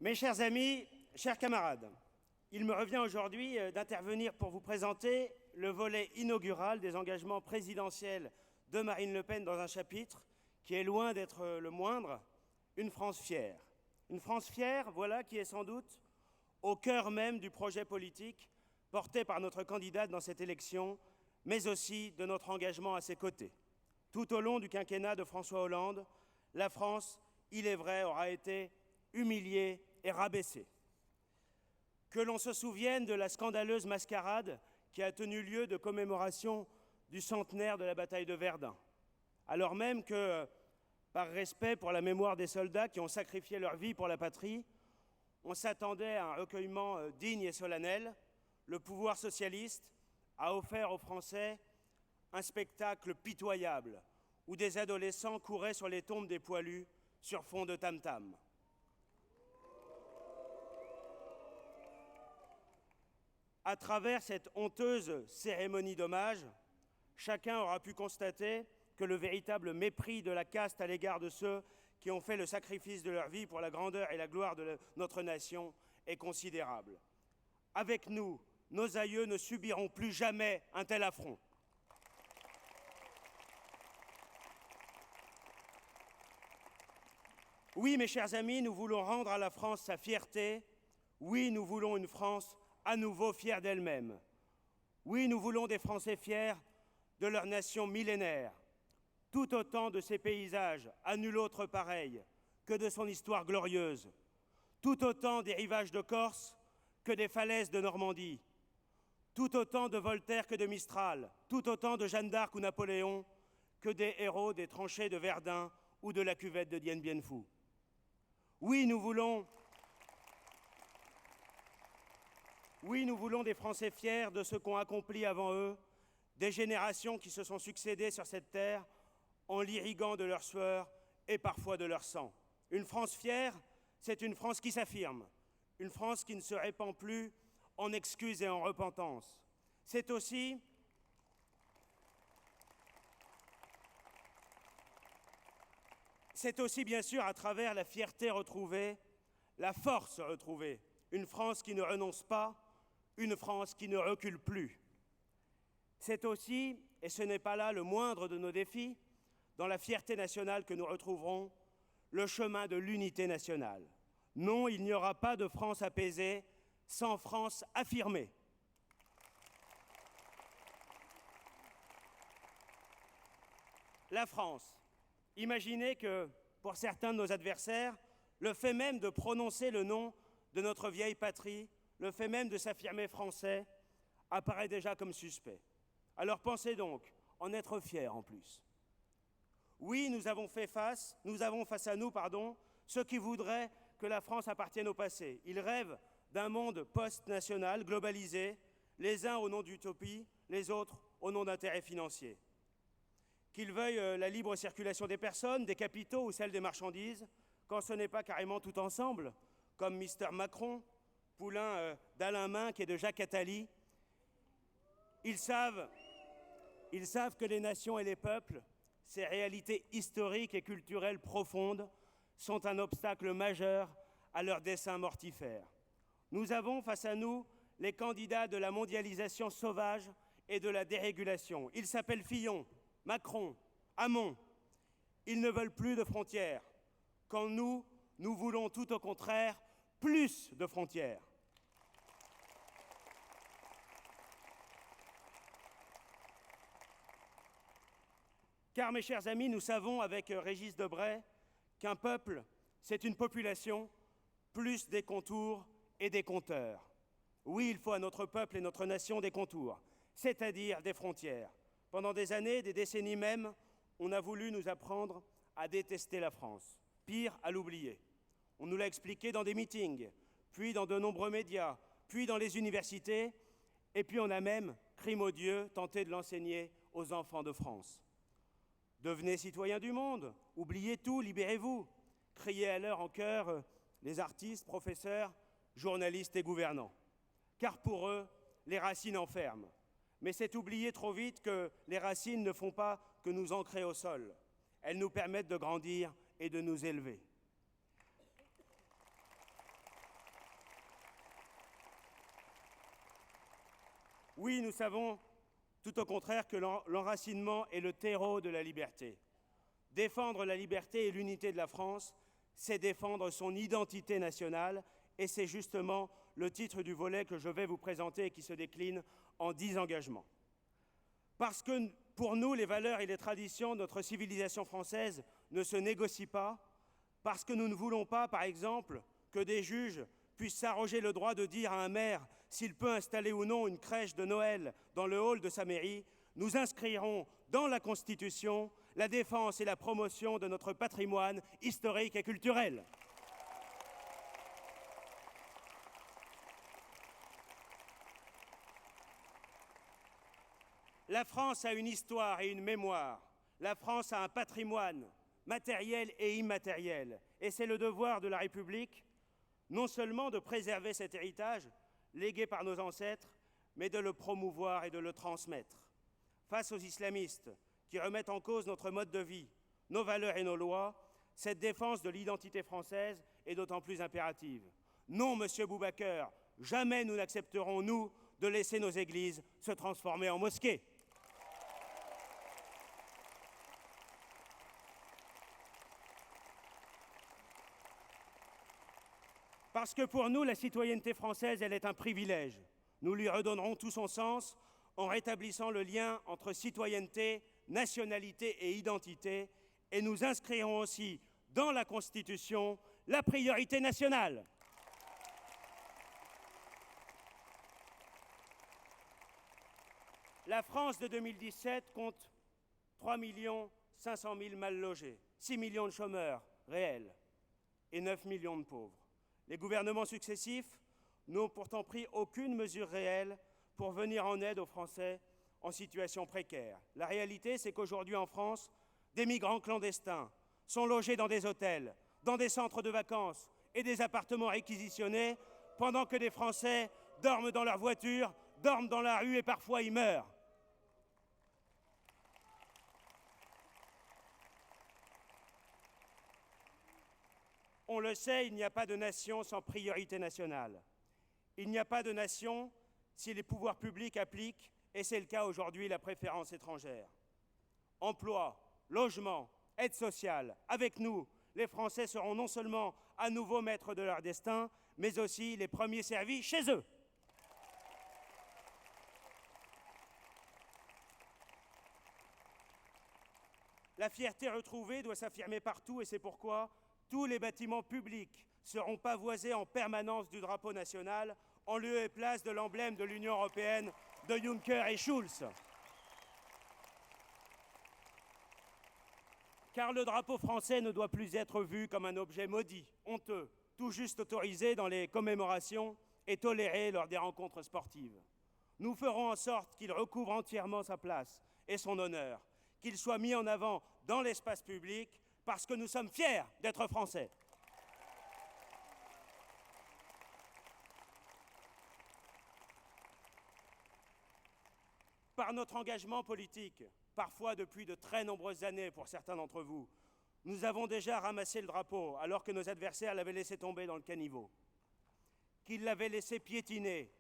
Mes chers amis, chers camarades, il me revient aujourd'hui d'intervenir pour vous présenter le volet inaugural des engagements présidentiels de Marine Le Pen dans un chapitre qui est loin d'être le moindre, une France fière. Une France fière, voilà qui est sans doute au cœur même du projet politique porté par notre candidate dans cette élection, mais aussi de notre engagement à ses côtés. Tout au long du quinquennat de François Hollande, la France, il est vrai, aura été humiliée et rabaissée. Que l'on se souvienne de la scandaleuse mascarade qui a tenu lieu de commémoration du centenaire de la bataille de Verdun, alors même que, par respect pour la mémoire des soldats qui ont sacrifié leur vie pour la patrie, on s'attendait à un recueillement digne et solennel. Le pouvoir socialiste a offert aux Français un spectacle pitoyable où des adolescents couraient sur les tombes des poilus sur fond de tam-tam. À travers cette honteuse cérémonie d'hommage, chacun aura pu constater que le véritable mépris de la caste à l'égard de ceux qui ont fait le sacrifice de leur vie pour la grandeur et la gloire de notre nation est considérable. Avec nous, nos aïeux ne subiront plus jamais un tel affront. Oui, mes chers amis, nous voulons rendre à la France sa fierté. Oui, nous voulons une France à nouveau fière d'elle-même. Oui, nous voulons des Français fiers de leur nation millénaire, tout autant de ses paysages à nul autre pareil que de son histoire glorieuse, tout autant des rivages de Corse que des falaises de Normandie, tout autant de Voltaire que de Mistral, tout autant de Jeanne d'Arc ou Napoléon que des héros des tranchées de Verdun ou de la cuvette de Dien Bien Phu. Oui, nous voulons des Français fiers de ce qu'ont accompli avant eux des générations qui se sont succédées sur cette terre en l'irriguant de leur sueur et parfois de leur sang. Une France fière, c'est une France qui s'affirme, une France qui ne se répand plus en excuses et en repentance. C'est aussi bien sûr à travers la fierté retrouvée, la force retrouvée, une France qui ne renonce pas, une France qui ne recule plus. C'est aussi, et ce n'est pas là le moindre de nos défis, dans la fierté nationale que nous retrouverons le chemin de l'unité nationale. Non, il n'y aura pas de France apaisée sans France affirmée. La France. Imaginez que, pour certains de nos adversaires, le fait même de prononcer le nom de notre vieille patrie, le fait même de s'affirmer français, apparaît déjà comme suspect. Alors pensez donc en être fiers en plus. Oui, nous avons face à nous, ceux qui voudraient que la France appartienne au passé. Ils rêvent d'un monde post-national, globalisé, les uns au nom d'utopie, les autres au nom d'intérêts financiers. Qu'ils veuillent la libre circulation des personnes, des capitaux ou celle des marchandises, quand ce n'est pas carrément tout ensemble, comme Mr Macron, poulain d'Alain Minc et de Jacques Attali. Ils savent que les nations et les peuples, ces réalités historiques et culturelles profondes, sont un obstacle majeur à leur dessein mortifère. Nous avons face à nous les candidats de la mondialisation sauvage et de la dérégulation. Ils s'appellent Fillon, Macron, Hamon. Ils ne veulent plus de frontières, quand nous voulons tout au contraire plus de frontières. Car, mes chers amis, nous savons avec Régis Debray qu'un peuple, c'est une population, plus des contours et des compteurs. Oui, il faut à notre peuple et notre nation des contours, c'est-à-dire des frontières. Pendant des années, des décennies même, on a voulu nous apprendre à détester la France, pire, à l'oublier. On nous l'a expliqué dans des meetings, puis dans de nombreux médias, puis dans les universités, et puis on a même, crime odieux, tenté de l'enseigner aux enfants de France. Devenez citoyens du monde, oubliez tout, libérez-vous, criaient alors en chœur les artistes, professeurs, journalistes et gouvernants. Car pour eux, les racines enferment. Mais c'est oublier trop vite que les racines ne font pas que nous ancrer au sol. Elles nous permettent de grandir et de nous élever. Oui, nous savons tout au contraire que l'enracinement est le terreau de la liberté. Défendre la liberté et l'unité de la France, c'est défendre son identité nationale, et c'est justement le titre du volet que je vais vous présenter et qui se décline en 10 engagements. Parce que pour nous, les valeurs et les traditions de notre civilisation française ne se négocient pas, parce que nous ne voulons pas, par exemple, que des juges puissent s'arroger le droit de dire à un maire s'il peut installer ou non une crèche de Noël dans le hall de sa mairie, nous inscrirons dans la Constitution la défense et la promotion de notre patrimoine historique et culturel. La France a une histoire et une mémoire. La France a un patrimoine matériel et immatériel. Et c'est le devoir de la République, non seulement de préserver cet héritage légué par nos ancêtres, mais de le promouvoir et de le transmettre. Face aux islamistes qui remettent en cause notre mode de vie, nos valeurs et nos lois, cette défense de l'identité française est d'autant plus impérative. Non, monsieur Boubacar, jamais nous n'accepterons, nous, de laisser nos églises se transformer en mosquées. Parce que pour nous, la citoyenneté française, elle est un privilège. Nous lui redonnerons tout son sens en rétablissant le lien entre citoyenneté, nationalité et identité, et nous inscrirons aussi dans la Constitution la priorité nationale. La France de 2017 compte 3 500 000 mal logés, 6 millions de chômeurs réels et 9 millions de pauvres. Les gouvernements successifs n'ont pourtant pris aucune mesure réelle pour venir en aide aux Français en situation précaire. La réalité, c'est qu'aujourd'hui en France, des migrants clandestins sont logés dans des hôtels, dans des centres de vacances et des appartements réquisitionnés, pendant que des Français dorment dans leur voiture, dorment dans la rue et parfois y meurent. On le sait, il n'y a pas de nation sans priorité nationale. Il n'y a pas de nation si les pouvoirs publics appliquent, et c'est le cas aujourd'hui, la préférence étrangère. Emploi, logement, aide sociale, avec nous, les Français seront non seulement à nouveau maîtres de leur destin, mais aussi les premiers servis chez eux. La fierté retrouvée doit s'affirmer partout, et c'est pourquoi tous les bâtiments publics seront pavoisés en permanence du drapeau national, en lieu et place de l'emblème de l'Union européenne de Juncker et Schulz. Car le drapeau français ne doit plus être vu comme un objet maudit, honteux, tout juste autorisé dans les commémorations et toléré lors des rencontres sportives. Nous ferons en sorte qu'il recouvre entièrement sa place et son honneur, qu'il soit mis en avant dans l'espace public, parce que nous sommes fiers d'être Français. Par notre engagement politique, parfois depuis de très nombreuses années pour certains d'entre vous, nous avons déjà ramassé le drapeau alors que nos adversaires l'avaient laissé tomber dans le caniveau, qu'ils l'avaient laissé piétiner,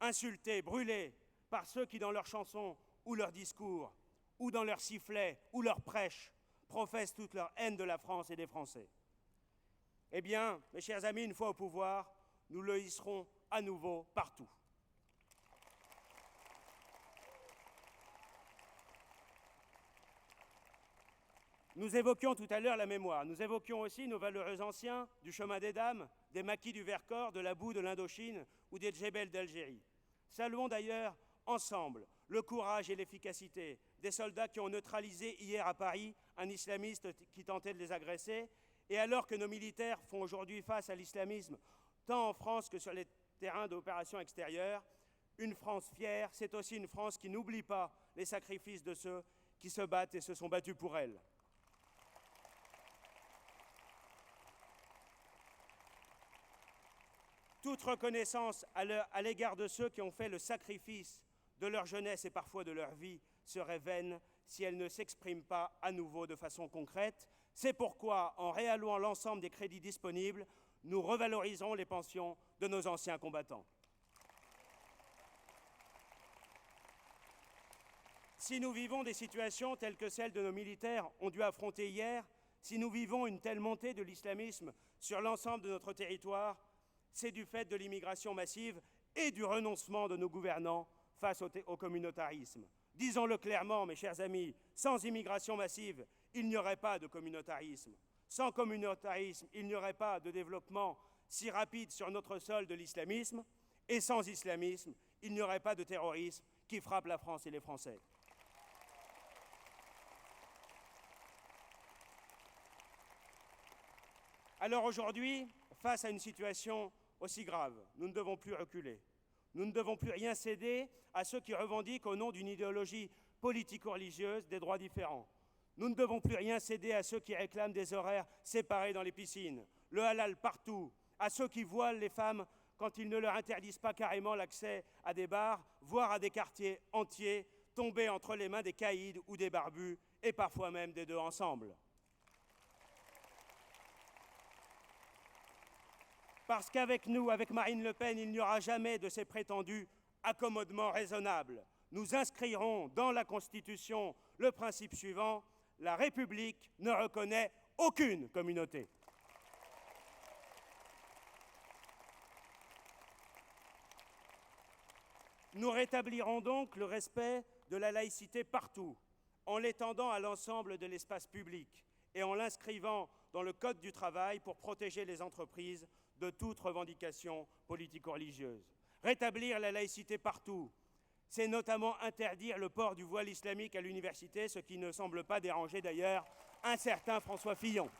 insulté, brûlé par ceux qui, dans leurs chansons ou leurs discours, ou dans leurs sifflets ou leurs prêches, professent toute leur haine de la France et des Français. Eh bien, mes chers amis, une fois au pouvoir, nous le hisserons à nouveau partout. Nous évoquions tout à l'heure la mémoire. Nous évoquions aussi nos valeureux anciens du chemin des dames, des maquis du Vercors, de la boue de l'Indochine ou des djebels d'Algérie. Saluons d'ailleurs ensemble le courage et l'efficacité des soldats qui ont neutralisé hier à Paris un islamiste qui tentait de les agresser. Et alors que nos militaires font aujourd'hui face à l'islamisme, tant en France que sur les terrains d'opérations extérieures, une France fière, c'est aussi une France qui n'oublie pas les sacrifices de ceux qui se battent et se sont battus pour elle. Toute reconnaissance à l'égard de ceux qui ont fait le sacrifice de leur jeunesse et parfois de leur vie serait vaine si elle ne s'exprime pas à nouveau de façon concrète. C'est pourquoi, en réallouant l'ensemble des crédits disponibles, nous revaloriserons les pensions de nos anciens combattants. Si nous vivons des situations telles que celles de nos militaires ont dû affronter hier, si nous vivons une telle montée de l'islamisme sur l'ensemble de notre territoire, c'est du fait de l'immigration massive et du renoncement de nos gouvernants face au communautarisme. Disons-le clairement, mes chers amis, sans immigration massive, il n'y aurait pas de communautarisme. Sans communautarisme, il n'y aurait pas de développement si rapide sur notre sol de l'islamisme. Et sans islamisme, il n'y aurait pas de terrorisme qui frappe la France et les Français. Alors aujourd'hui, face à une situation aussi grave, nous ne devons plus reculer. Nous ne devons plus rien céder à ceux qui revendiquent au nom d'une idéologie politico-religieuse des droits différents. Nous ne devons plus rien céder à ceux qui réclament des horaires séparés dans les piscines, le halal partout, à ceux qui voilent les femmes quand ils ne leur interdisent pas carrément l'accès à des bars, voire à des quartiers entiers tombés entre les mains des caïds ou des barbus, et parfois même des deux ensemble. Parce qu'avec nous, avec Marine Le Pen, il n'y aura jamais de ces prétendus accommodements raisonnables. Nous inscrirons dans la Constitution le principe suivant: la République ne reconnaît aucune communauté. Nous rétablirons donc le respect de la laïcité partout, en l'étendant à l'ensemble de l'espace public et en l'inscrivant dans le Code du travail pour protéger les entreprises de toute revendication politico-religieuse. Rétablir la laïcité partout, c'est notamment interdire le port du voile islamique à l'université, ce qui ne semble pas déranger d'ailleurs un certain François Fillon.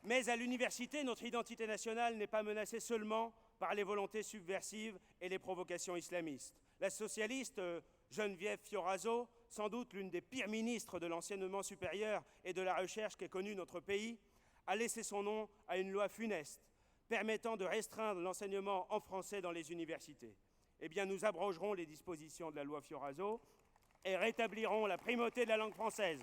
Mais à l'université, notre identité nationale n'est pas menacée seulement par les volontés subversives et les provocations islamistes. La socialiste Geneviève Fioraso, sans doute l'une des pires ministres de l'enseignement supérieur et de la recherche qu'ait connue notre pays, a laissé son nom à une loi funeste permettant de restreindre l'enseignement en français dans les universités. Eh bien, nous abrogerons les dispositions de la loi Fioraso et rétablirons la primauté de la langue française.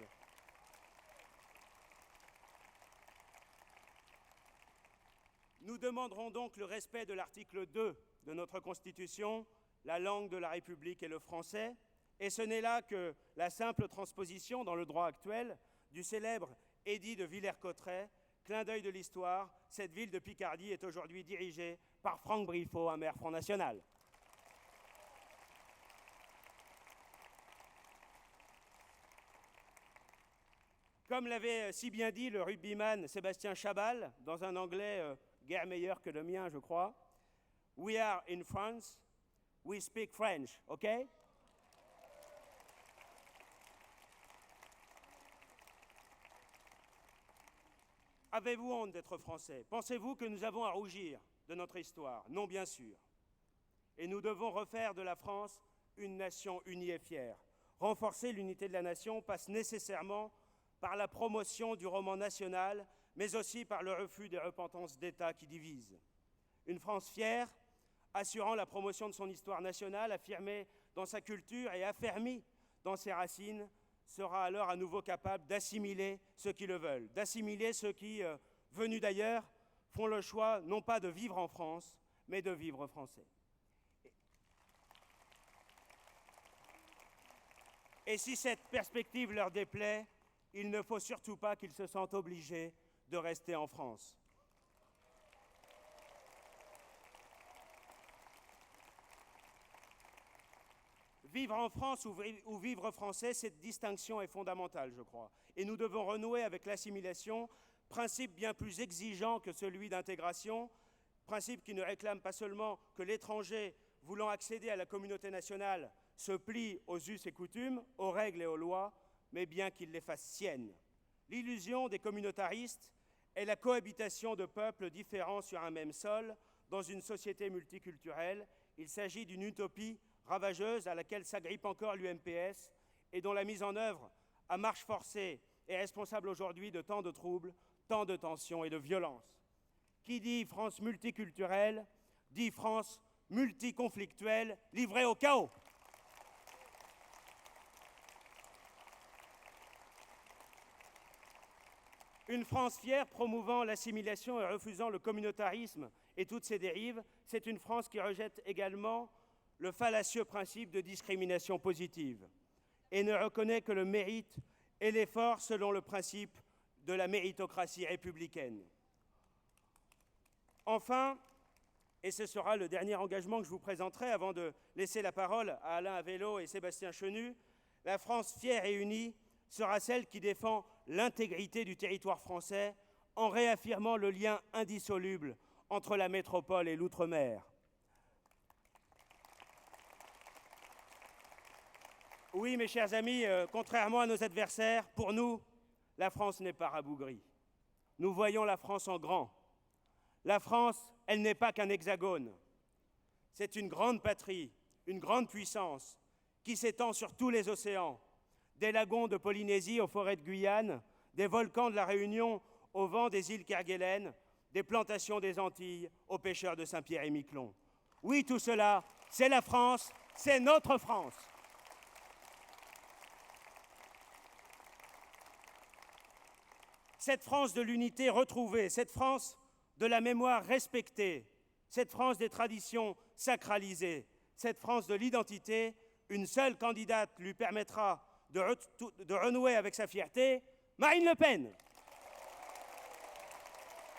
Nous demanderons donc le respect de l'article 2 de notre Constitution. La langue de la République est le français, et ce n'est là que la simple transposition dans le droit actuel du célèbre édit de Villers-Cotterêts. Clin d'œil de l'histoire, cette ville de Picardie est aujourd'hui dirigée par Franck Briffaut, un maire Front National. Comme l'avait si bien dit le rugbyman Sébastien Chabal, dans un anglais guère meilleur que le mien, je crois, « We are in France, we speak French, OK ?» Avez-vous honte d'être français? Pensez-vous que nous avons à rougir de notre histoire? Non, bien sûr. Et nous devons refaire de la France une nation unie et fière. Renforcer l'unité de la nation passe nécessairement par la promotion du roman national, mais aussi par le refus des repentances d'État qui divisent. Une France fière, assurant la promotion de son histoire nationale, affirmée dans sa culture et affermie dans ses racines, sera alors à nouveau capable d'assimiler ceux qui le veulent, d'assimiler ceux qui, venus d'ailleurs, font le choix non pas de vivre en France, mais de vivre français. Et si cette perspective leur déplaît, il ne faut surtout pas qu'ils se sentent obligés de rester en France. Vivre en France ou vivre français, cette distinction est fondamentale, je crois. Et nous devons renouer avec l'assimilation, principe bien plus exigeant que celui d'intégration, principe qui ne réclame pas seulement que l'étranger voulant accéder à la communauté nationale se plie aux us et coutumes, aux règles et aux lois, mais bien qu'il les fasse siennes. L'illusion des communautaristes est la cohabitation de peuples différents sur un même sol, dans une société multiculturelle. Il s'agit d'une utopie ravageuse à laquelle s'agrippe encore l'UMPS et dont la mise en œuvre à marche forcée est responsable aujourd'hui de tant de troubles, tant de tensions et de violences. Qui dit France multiculturelle, dit France multiconflictuelle, livrée au chaos. Une France fière, promouvant l'assimilation et refusant le communautarisme et toutes ses dérives, c'est une France qui rejette également le fallacieux principe de discrimination positive et ne reconnaît que le mérite et l'effort selon le principe de la méritocratie républicaine. Enfin, et ce sera le dernier engagement que je vous présenterai avant de laisser la parole à Alain Avello et Sébastien Chenu, la France fière et unie sera celle qui défend l'intégrité du territoire français en réaffirmant le lien indissoluble entre la métropole et l'outre-mer. Oui, mes chers amis, contrairement à nos adversaires, pour nous, la France n'est pas rabougrie. Nous voyons la France en grand. La France, elle n'est pas qu'un hexagone. C'est une grande patrie, une grande puissance qui s'étend sur tous les océans, des lagons de Polynésie aux forêts de Guyane, des volcans de la Réunion au vent des îles Kerguelen, des plantations des Antilles aux pêcheurs de Saint-Pierre et Miquelon. Oui, tout cela, c'est la France, c'est notre France. Cette France de l'unité retrouvée, cette France de la mémoire respectée, cette France des traditions sacralisées, cette France de l'identité, une seule candidate lui permettra de renouer avec sa fierté, Marine Le Pen.